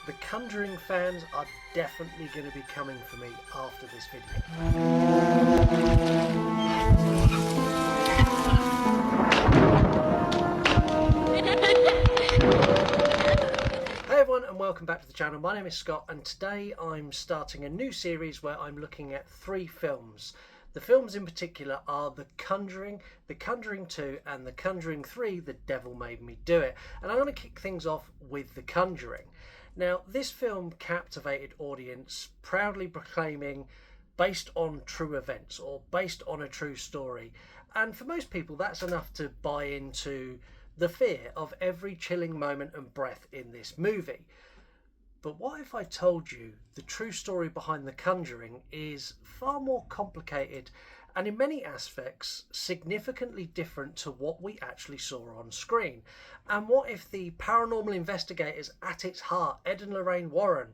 The Conjuring fans are definitely going to be coming for me after this video. Hey everyone, and welcome back to the channel. My name is Scott, and today I'm starting a new series where I'm looking at 3 films. The films in particular are The Conjuring, The Conjuring 2 and The Conjuring 3, The Devil Made Me Do It. And I'm going to kick things off with The Conjuring. Now, this film captivated audience, proudly proclaiming based on true events or based on a true story. And for most people, that's enough to buy into the fear of every chilling moment and breath in this movie. But what if I told you the true story behind The Conjuring is far more complicated and in many aspects significantly different to what we actually saw on screen? And what if the paranormal investigators at its heart, Ed and Lorraine Warren,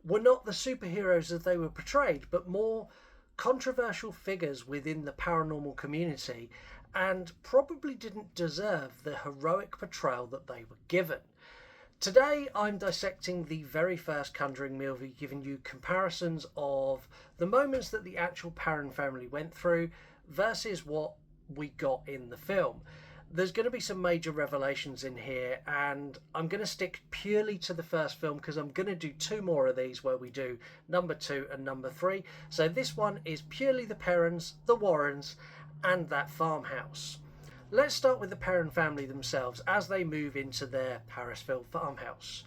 were not the superheroes as they were portrayed, but more controversial figures within the paranormal community and probably didn't deserve the heroic portrayal that they were given? Today I'm dissecting the very first Conjuring movie, giving you comparisons of the moments that the actual Perron family went through versus what we got in the film. There's going to be some major revelations in here, and I'm going to stick purely to the first film because I'm going to do 2 more of these where we do number 2 and number 3. So this one is purely the Perrons, the Warrens and that farmhouse. Let's start with the Perron family themselves as they move into their Parisville farmhouse.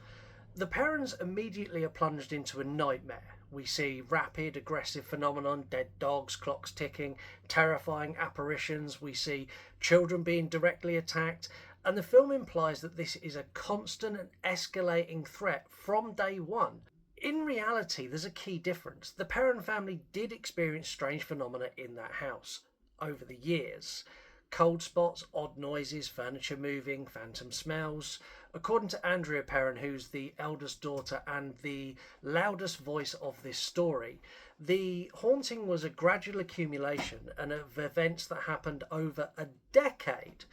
The Perrons immediately are plunged into a nightmare. We see rapid, aggressive phenomenon, dead dogs, clocks ticking, terrifying apparitions. We see children being directly attacked, and the film implies that this is a constant and escalating threat from day one. In reality, there's a key difference. The Perron family did experience strange phenomena in that house over the years. Cold spots, odd noises, furniture moving, phantom smells. According to Andrea Perron, who's the eldest daughter and the loudest voice of this story, the haunting was a gradual accumulation and of events that happened over a decade,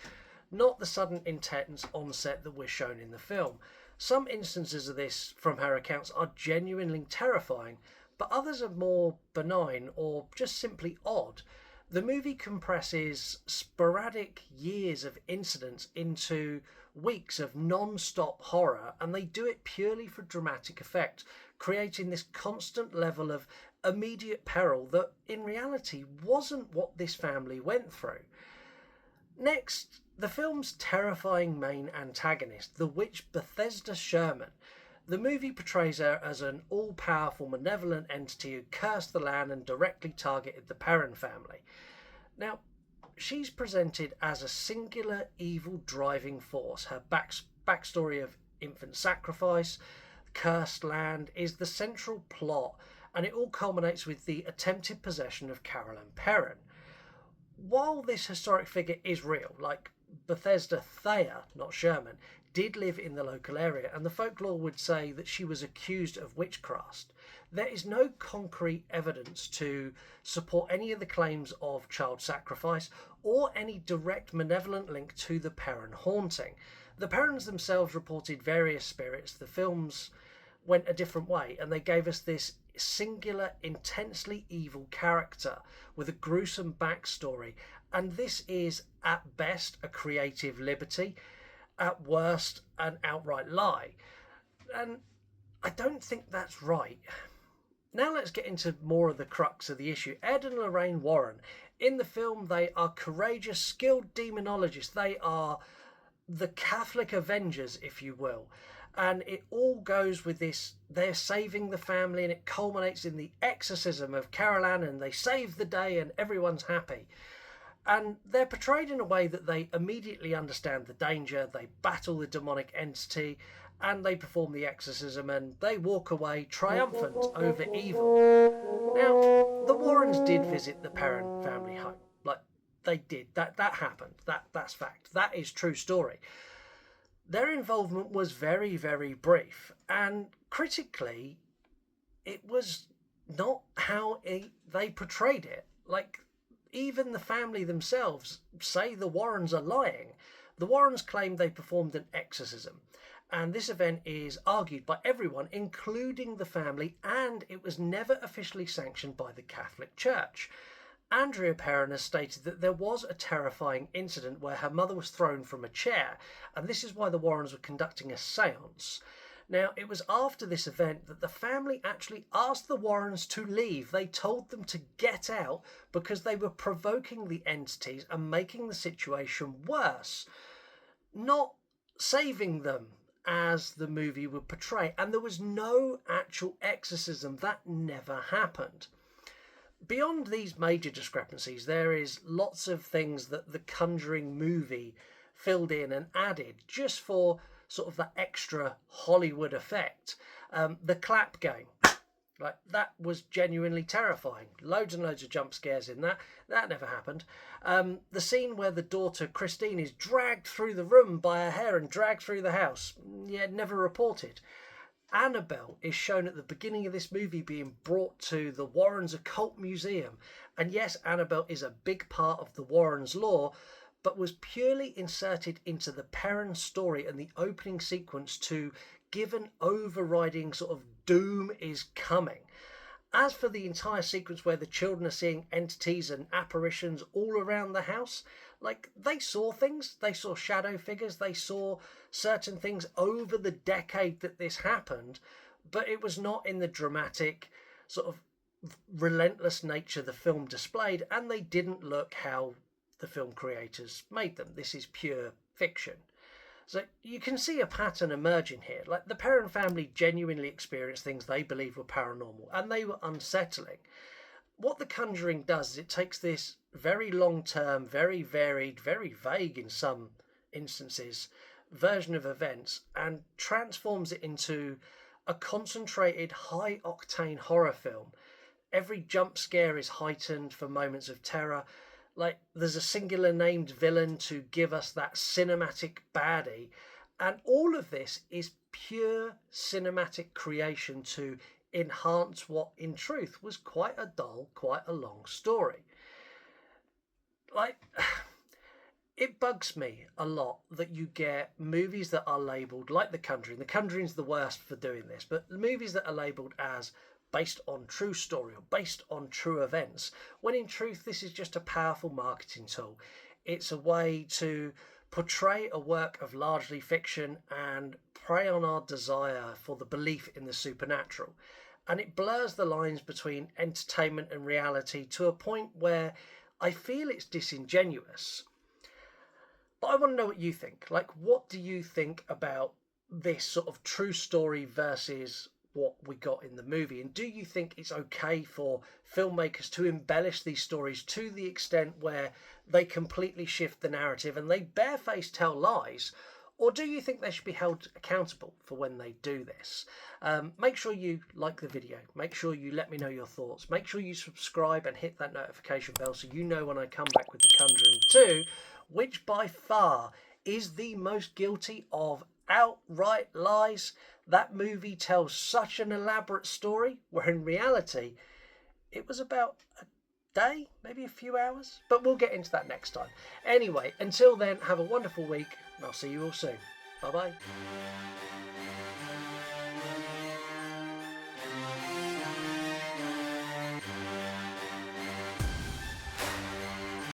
not the sudden intense onset that we're shown in the film. Some instances of this from her accounts are genuinely terrifying, but others are more benign or just simply odd. The movie compresses sporadic years of incidents into weeks of non-stop horror, and they do it purely for dramatic effect, creating this constant level of immediate peril that in reality wasn't what this family went through. Next, the film's terrifying main antagonist, the witch Bathsheba Sherman. The movie portrays her as an all-powerful, malevolent entity who cursed the land and directly targeted the Perron family. Now, she's presented as a singular evil driving force. Her backstory of infant sacrifice, cursed land, is the central plot, and it all culminates with the attempted possession of Caroline Perron. While this historic figure is real, like Bethesda Thayer, not Sherman, did live in the local area, and the folklore would say that she was accused of witchcraft, there is no concrete evidence to support any of the claims of child sacrifice or any direct malevolent link to the Perron haunting. The Perrons themselves reported various spirits. The films went a different way, and they gave us this singular, intensely evil character with a gruesome backstory, and this is at best a creative liberty, at worst an outright lie, and I don't think that's right. Now let's get into more of the crux of the issue. Ed and Lorraine Warren, in the film, they are courageous, skilled demonologists. They are the Catholic Avengers, if you will, and it all goes with this, they're saving the family, and it culminates in the exorcism of Caroline, and they save the day and everyone's happy. And they're portrayed in a way that they immediately understand the danger, they battle the demonic entity, and they perform the exorcism, and they walk away triumphant over evil. Now, the Warrens did visit the Perron family home. Like, they did. That happened. That's fact. That is true story. Their involvement was very, very brief, and critically, it was not how they portrayed it. Like, even the family themselves say the Warrens are lying. The Warrens claim they performed an exorcism, And this event is argued by everyone, including the family, and it was never officially sanctioned by the Catholic Church. Andrea Perron has stated that there was a terrifying incident where her mother was thrown from a chair, and this is why the Warrens were conducting a séance. Now, it was after this event that the family actually asked the Warrens to leave. They told them to get out because they were provoking the entities and making the situation worse, not saving them, as the movie would portray. And there was no actual exorcism. That never happened. Beyond these major discrepancies, there is lots of things that the Conjuring movie filled in and added just for sort of that extra Hollywood effect. The clap game, like, that was genuinely terrifying. Loads and loads of jump scares in that. That never happened. The scene where the daughter Christine is dragged through the room by her hair and dragged through the house, yeah, never reported. Annabelle is shown at the beginning of this movie being brought to the Warrens Occult Museum. And yes, Annabelle is a big part of the Warrens lore, but was purely inserted into the Perron story and the opening sequence to give an overriding sort of doom is coming. As for the entire sequence where the children are seeing entities and apparitions all around the house, like, they saw things, they saw shadow figures, they saw certain things over the decade that this happened, but it was not in the dramatic sort of relentless nature the film displayed, and they didn't look how the film creators made them. This is pure fiction. So you can see a pattern emerging here. Like, the Perron family genuinely experienced things they believed were paranormal, and they were unsettling. What The Conjuring does is it takes this very long-term, very varied, very vague in some instances, version of events and transforms it into a concentrated, high-octane horror film. Every jump scare is heightened for moments of terror. Like, there's a singular named villain to give us that cinematic baddie. And all of this is pure cinematic creation to enhance what in truth was quite a dull, quite a long story. Like, it bugs me a lot that you get movies that are labelled like The Conjuring. The Conjuring's the worst for doing this, but movies that are labelled as based on true story or based on true events, when in truth this is just a powerful marketing tool. It's a way to portray a work of largely fiction and prey on our desire for the belief in the supernatural. And it blurs the lines between entertainment and reality to a point where I feel it's disingenuous. But I want to know what you think. Like, what do you think about this sort of true story versus what we got in the movie? And do you think it's okay for filmmakers to embellish these stories to the extent where they completely shift the narrative and they barefaced tell lies? Or do you think they should be held accountable for when they do this? Make sure you like the video. Make sure you let me know your thoughts. Make sure you subscribe and hit that notification bell so you know when I come back with The Conjuring 2, which by far is the most guilty of outright lies. That movie tells such an elaborate story where in reality it was about a day, maybe a few hours, but we'll get into that next time. Anyway, until then, have a wonderful week and I'll see you all soon. Bye bye.